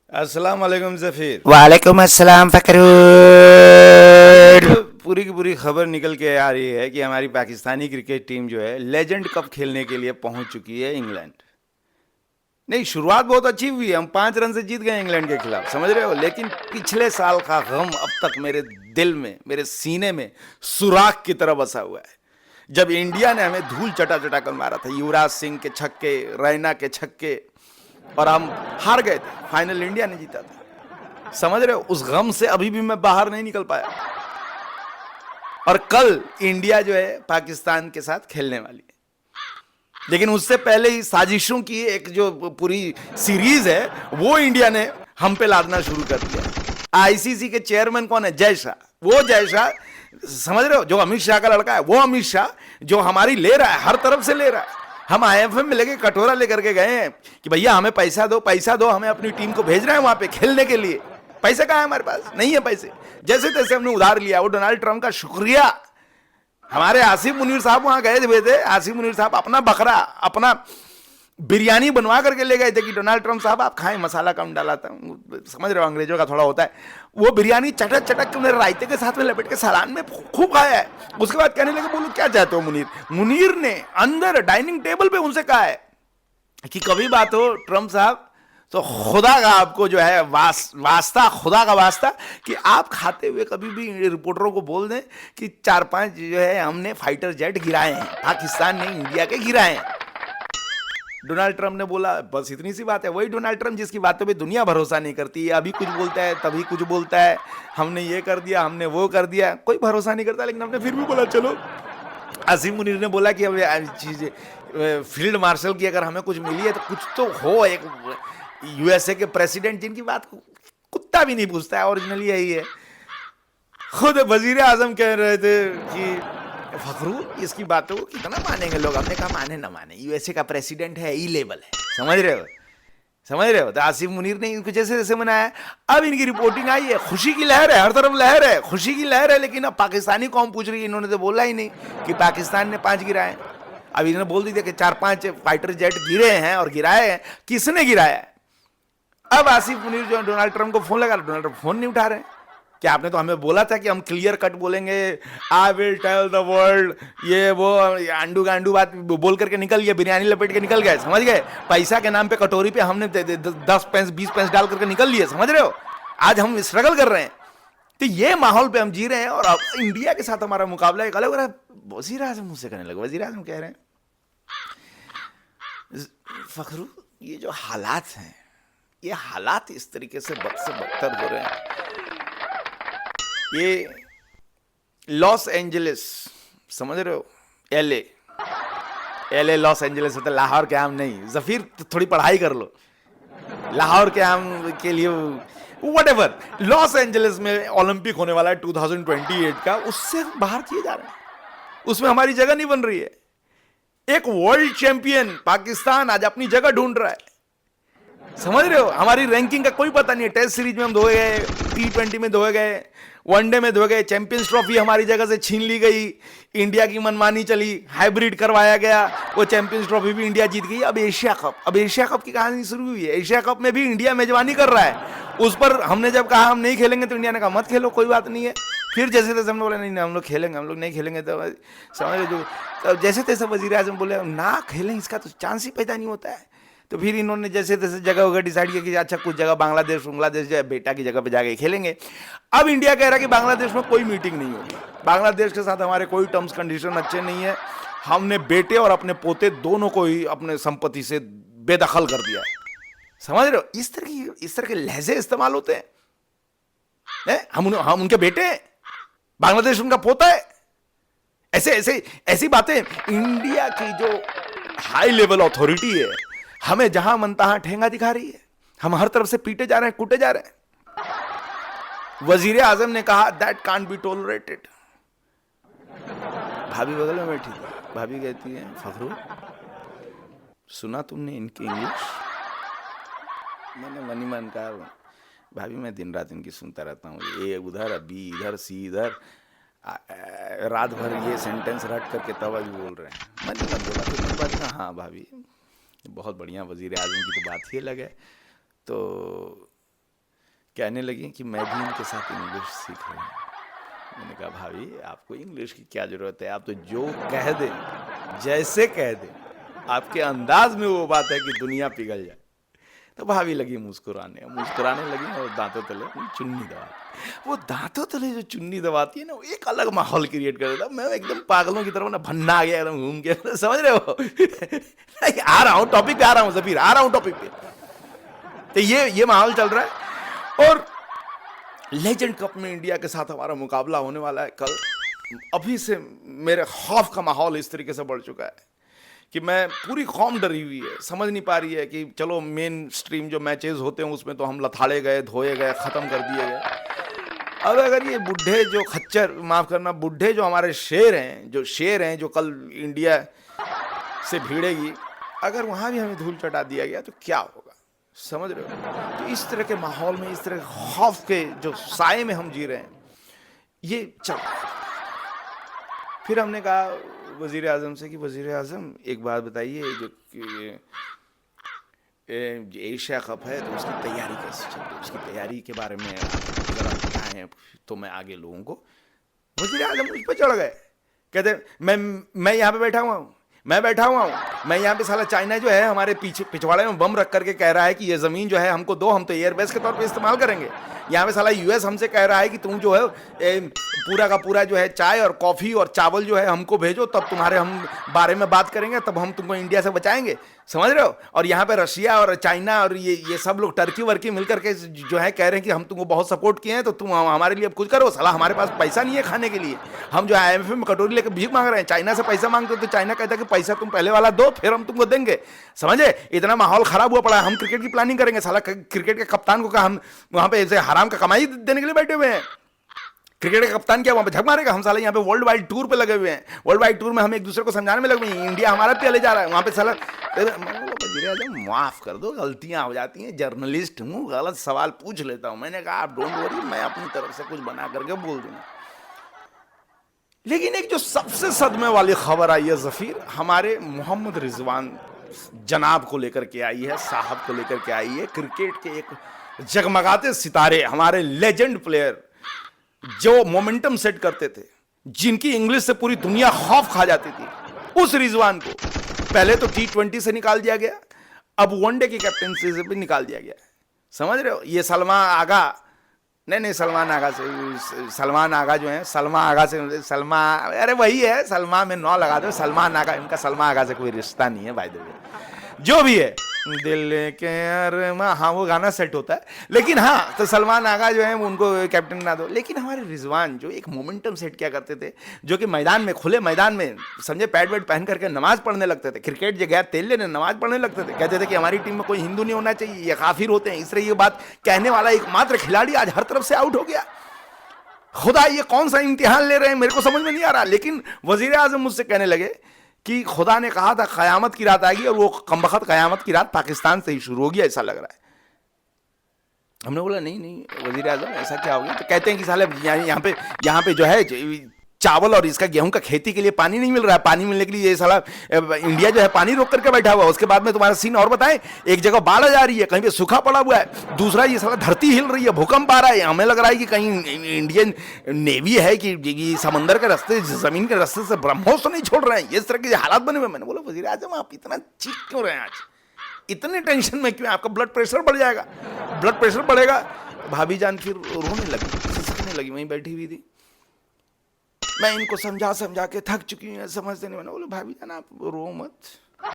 अस्सलाम वालेकुम जफीर। वालेकुम अस्सलाम अभी फकरूर। जो पूरी की पूरी खबर निकल के आ रही है कि हमारी पाकिस्तानी क्रिकेट टीम जो है लेजेंड कप खेलने के लिए पहुंच चुकी है इंग्लैंड। नहीं, शुरुआत बहुत अच्छी हुई है, हम 5 रन से जीत गए इंग्लैंड के खिलाफ, समझ रहे हो। लेकिन पिछले साल का गम अब तक मेरे दिल में, मेरे सीने में सुराख की तरह बसा हुआ है। जब इंडिया ने हमें धूल चटा चटा कर मारा था, युवराज सिंह के छक्के, रैना के छक्के, और हम हार गए थे, फाइनल इंडिया ने जीता था, समझ रहे हो। उस गम से अभी भी मैं बाहर नहीं निकल पाया। और कल इंडिया जो है पाकिस्तान के साथ खेलने वाली है, लेकिन उससे पहले ही साजिशों की एक जो पूरी सीरीज है वो इंडिया ने हम पे लादना शुरू कर दिया। आईसीसी के चेयरमैन कौन है? जय शाह। वो जय शाह, समझ रहे हो, जो अमित शाह का लड़का है, वो अमित शाह जो हमारी ले रहा है, हर तरफ से ले रहा है। हम आईएमएफ में लेके कटोरा लेकर के गए हैं कि भैया हमें पैसा दो, पैसा दो, हमें अपनी टीम को भेज रहे हैं वहां पे खेलने के लिए। पैसे कहाँ है? हमारे पास नहीं है पैसे। जैसे तैसे हमने उधार लिया। वो डोनाल्ड ट्रंप का शुक्रिया, हमारे आसिफ मुनीर साहब वहां गए हुए थे। आसिफ मुनीर साहब अपना बकरा, अपना बिरयानी बनवा करके ले गए थे कि डोनाल्ड ट्रंप साहब आप खाएं, मसाला कम डाला था, समझ रहे हो, अंग्रेजों का थोड़ा होता है। वो बिरयानी चटक चटक के उन्हें रायते के साथ में लपेट के सलाद में खूब खाया है। उसके बाद कहने लगे बोलो क्या चाहते हो मुनीर। मुनीर ने अंदर डाइनिंग टेबल पे उनसे कहा है कि कभी बात हो ट्रंप साहब तो खुदा का आपको जो है वास्ता, खुदा का वास्ता, कि आप खाते हुए कभी भी रिपोर्टरों को बोल दें कि 4-5 जो है हमने फाइटर जेट गिराए हैं, पाकिस्तान ने इंडिया के गिराए हैं। डोनाल्ड ट्रंप ने बोला बस इतनी सी बात है। वही डोनाल्ड ट्रंप जिसकी बातों पे दुनिया भरोसा नहीं करती, अभी कुछ बोलता है तभी कुछ बोलता है, हमने ये कर दिया, हमने वो कर दिया, कोई भरोसा नहीं करता। लेकिन हमने फिर भी बोला चलो। असीम मुनीर ने बोला कि अब चीज फील्ड मार्शल की अगर हमें कुछ मिली है तो कुछ तो हो। एक यूएसए के प्रेसिडेंट जिनकी बात कुत्ता भी नहीं पूछता है, ओरिजिनली यही है। खुद वजीर आजम कह रहे थे कि फखरू इसकी बातों को कितना मानेंगे लोग। हमने कहा माने ना माने, यूएसए का प्रेसिडेंट है, ई लेवल है, समझ रहे हो, समझ रहे हो। तो आसिफ मुनीर ने इनको जैसे जैसे मनाया। अब इनकी रिपोर्टिंग आई है, खुशी की लहर है, हर तरफ लहर है, खुशी की लहर है। लेकिन अब पाकिस्तानी कौम पूछ रही है, इन्होंने तो बोला ही नहीं कि पाकिस्तान ने 5 गिराए। अब इन्होंने बोल दिया कि 4-5 फाइटर जेट गिरे हैं, और गिराए हैं, किसने गिराया है। अब आसिफ मुनीर जो डोनाल्ड ट्रंप को फोन लगा, डोनाल्ड ट्रंप फोन नहीं उठा रहे। कि आपने तो हमें बोला था कि हम क्लियर कट बोलेंगे, I will tell the world, ये वो अंडू गांडू बात बोल करके निकल गए, बिरयानी लपेट के निकल गए, समझ गए। पैसा के नाम पे कटोरी पे हमने 10 पैसे 20 पैसे डाल करके निकल लिए, समझ रहे हो। आज हम स्ट्रगल कर रहे हैं, तो ये माहौल पे हम जी रहे हैं। और अब इंडिया के साथ हमारा मुकाबला एक अलग हो रहा है। वजीर आजम मुझसे कहने लगे, वजीर आजम कह रहे हैं फखरू ये जो हालात हैं, ये हालात इस तरीके से बद से बदतर हो रहे हैं। ये लॉस एंजलिस, समझ रहे हो, एलए, एलए लॉस एंजलिस होता है, लाहौर के आम नहीं। जफीर तो थोड़ी पढ़ाई कर लो, लाहौर के आम के लिए वट एवर। लॉस एंजलिस में ओलंपिक होने वाला है 2028 का, उससे बाहर किए जा रहे हैं, उसमें हमारी जगह नहीं बन रही है। एक वर्ल्ड चैंपियन पाकिस्तान आज अपनी जगह ढूंढ रहा है, समझ रहे हो। हमारी रैंकिंग का कोई पता नहीं है। टेस्ट सीरीज में हम धोए गए, T20 में धोए गए, वनडे में धोए गए, चैंपियंस ट्रॉफी हमारी जगह से छीन ली गई, इंडिया की मनमानी चली, हाइब्रिड करवाया गया, वो चैंपियंस ट्रॉफी भी इंडिया जीत गई। अब एशिया कप, अब एशिया कप की कहानी शुरू हुई है। एशिया कप में भी इंडिया मेजबानी कर रहा है। उस पर हमने जब कहा हम नहीं खेलेंगे तो इंडिया ने कहा मत खेलो, कोई बात नहीं है। फिर जैसे तैसे हमने बोला नहीं हम लोग खेलेंगे, हम लोग नहीं खेलेंगे तो समझ लो। तो जैसे तैसे वजीर आजम बोले ना खेलें, इसका तो चांस ही पैदा नहीं होता है। तो फिर इन्होंने जैसे तैसे जगह वगैरह डिसाइड किया कि अच्छा कुछ जगह बांग्लादेश जो है बेटा की जगह पे जाके खेलेंगे। अब इंडिया कह रहा है कि बांग्लादेश में कोई मीटिंग नहीं होगी, बांग्लादेश के साथ हमारे कोई टर्म्स कंडीशन अच्छे नहीं है, हमने बेटे और अपने पोते दोनों को ही अपने संपत्ति से बेदखल कर दिया है, समझ रहे हो। इस तरह के लहजे इस्तेमाल होते हैं। हम उनके बेटे हैं, बांग्लादेश उनका पोता है। ऐसी बातें। इंडिया की जो हाई लेवल अथॉरिटी है हमें जहां मन तहां ठेंगा दिखा रही है, हम हर तरफ से पीटे जा रहे हैं, कूटे जा रहे हैं। वजीर आजम ने कहा दैट कांट बी टॉलरेटेड। भाभी बगल में बैठी थी, भाभी कहती है फखरू सुना तुमने इनकी इंग्लिश। मैंने मनी मन कहा भाभी मैं दिन रात इनकी सुनता रहता हूँ, ए उधर, बी इधर, सी इधर, रात भर ये सेंटेंस रट करके तब अभी बोल रहे हैं। मनी मन बोला फिर बात ना, हाँ भाभी बहुत बढ़िया, वजीर आजम की तो बात ही अलग है। तो कहने लगी कि मैं भी इनके साथ इंग्लिश सीख रही हूँ। मैंने कहा भाभी आपको इंग्लिश की क्या ज़रूरत है, आप तो जो कह दें, जैसे कह दें, आपके अंदाज में वो बात है कि दुनिया पिघल जाए। तो भाभी लगी मुस्कुराने लगी और दांतों तले अपनी चुन्नी दबा, वो दांतों तले जो चुन्नी दबाती है ना, वो एक अलग माहौल क्रिएट कर देता। मैं एकदम पागलों की तरफ ना भन्ना आ गया एकदम घूम के, समझ रहे हो? आ रहा हूँ टॉपिक पे, आ रहा हूँ जफीर, आ रहा हूँ टॉपिक पे। तो ये माहौल चल रहा है और लेजेंड कप में इंडिया के साथ हमारा मुकाबला होने वाला है कल। अभी से मेरे खौफ का माहौल इस तरीके से बढ़ चुका है कि मैं पूरी कौम डरी हुई है, समझ नहीं पा रही है कि चलो मेन स्ट्रीम जो मैचेस होते हैं उसमें तो हम लथाड़े गए, धोए गए, ख़त्म कर दिए गए। अब अगर ये बुढ़े जो खच्चर, माफ़ करना, बुढ़े जो हमारे शेर हैं जो कल इंडिया से भिड़ेगी, अगर वहाँ भी हमें धूल चटा दिया गया तो क्या होगा, समझ रहे हो? तो इस तरह के माहौल में, इस तरह के खौफ के जो साए में हम जी रहे हैं, ये चल रहा है। फिर हमने कहा वज़ीर आज़म से कि वज़ीर आज़म एक बात बताइए, जो एशिया कप है तो उसकी तैयारी कैसे चल रही है, उसकी तैयारी के बारे में ज़रा बताएं तो मैं आगे लोगों को। वज़ीर आज़म उस पर चढ़ गए, कहते मैं यहाँ पे बैठा हुआ हूँ, मैं यहाँ पे साला चाइना जो है हमारे पीछे पिछवाड़े में बम रख करके कह रहा है कि ये ज़मीन जो है हमको दो, हम तो एयरबेस के तौर पे इस्तेमाल करेंगे। यहाँ पे साला यूएस हमसे कह रहा है कि तुम जो है पूरा का पूरा जो है चाय और कॉफ़ी और चावल जो है हमको भेजो, तब तुम्हारे हम बारे में बात करेंगे, तब हम तुमको इंडिया से बचाएंगे, समझ रहे हो? और यहाँ पे रशिया और चाइना और ये सब लोग टर्की वर्की मिल करके जो है कह रहे हैं कि हम तुमको बहुत सपोर्ट किए हैं, तो तुम हमारे लिए अब कुछ करो। साला हमारे पास पैसा नहीं है खाने के लिए, हम जो IMF में कटोरी लेकर भीख मांग रहे हैं। चाइना से पैसा मांगते तो चाइना कहता है कि पैसा तुम पहले वाला दो, फिर हम तुमको देंगे, समझे? इतना माहौल खराब हुआ पड़ा है। हम क्रिकेट की प्लानिंग करेंगे, साला क्रिकेट के कप्तान को कहा हम वहाँ पे ऐसे हराम का कमाई देने के लिए बैठे हुए हैं। क्रिकेट का कप्तान क्या वहाँ पे झक मारेगा? हम साले यहाँ पे वर्ल्ड वाइड टूर पे लगे हुए हैं, वर्ल्ड वाइड टूर में हम एक दूसरे को समझाने में लगे हुए हैं, इंडिया हमारा पहले जा रहा है, वहाँ पे साला माफ कर दो, गलतियां हो जाती हैं, जर्नलिस्ट हूँ, गलत सवाल पूछ लेता हूँ। मैंने कहा आप डोंट वरी, मैं अपनी तरफ से कुछ बना करके बोल दूंगा। लेकिन एक जो सबसे सदमे वाली खबर आई है जफीर, हमारे मोहम्मद रिजवान जनाब को लेकर के आई है, साहब को लेकर के आई है। क्रिकेट के एक जगमगाते सितारे, हमारे लेजेंड प्लेयर जो मोमेंटम सेट करते थे, जिनकी इंग्लिश से पूरी दुनिया खौफ खा जाती थी, उस रिजवान को पहले तो T20 से निकाल दिया गया, अब वनडे की कैप्टनसी से भी निकाल दिया गया, समझ रहे हो? ये सलमान आगा नहीं सलमान आगा से, सलमान आगा जो है, सलमा आगा से, सलमा, अरे वही है, सलमा में 9 लगा दो, सलमान आगा, इनका सलमा आगा से कोई रिश्ता नहीं है भाई। जो भी है, दिल के अरमा, हाँ वो गाना सेट होता है। लेकिन हाँ, तो सलमान आगा जो है उनको कैप्टन बना दो। लेकिन हमारे रिजवान जो एक मोमेंटम सेट किया करते थे, जो कि मैदान में, खुले मैदान में, समझे, पैड वैड पहन करके नमाज पढ़ने लगते थे, क्रिकेट जगह तेल लेने नमाज पढ़ने लगते थे, कहते थे कि हमारी टीम में कोई हिंदू नहीं होना चाहिए, ये काफिर होते हैं। इस तरह ये बात कहने वाला एकमात्र खिलाड़ी आज हर तरफ से आउट हो गया। खुदा ये कौन सा इम्तिहान ले रहे हैं, मेरे को समझ में नहीं आ रहा। लेकिन वजीर आजम मुझसे कहने लगे कि खुदा ने कहा था क़यामत की रात आएगी, और वो कमबख्त क़यामत की रात पाकिस्तान से ही शुरू होगी, ऐसा लग रहा है। हमने बोला नहीं वजीर आजम ऐसा क्या हो गया? तो कहते हैं कि साले यहाँ पे जो है चावल और इसका गेहूं का खेती के लिए पानी नहीं मिल रहा है, पानी मिलने के लिए ये साला इंडिया जो है पानी रोक करके बैठा हुआ है। उसके बाद में तुम्हारा सीन और बताएं, एक जगह बाढ़ आ जा रही है, कहीं पे सूखा पड़ा हुआ है, दूसरा ये साला धरती हिल रही है, भूकंप आ रहा है। हमें लग रहा है कि कहीं इंडियन नेवी है कि समंदर के रास्ते, जमीन के रास्ते से ब्रह्मोस तो नहीं छोड़ रहे हैं, इस तरह के हालात बने हुए। मैंने बोला वजीर आजम आप इतना चीख क्यों रहे हैं आज, इतने टेंशन में क्यों? आपका ब्लड प्रेशर बढ़ जाएगा, ब्लड प्रेशर बढ़ेगा। भाभी जान फिर रोने लगी, सिसकने लगी, वहीं बैठी हुई थी। मैं इनको समझा के थक चुकी हूँ, समझते नहीं। मैंने बोला भाभी जान आप रो मत,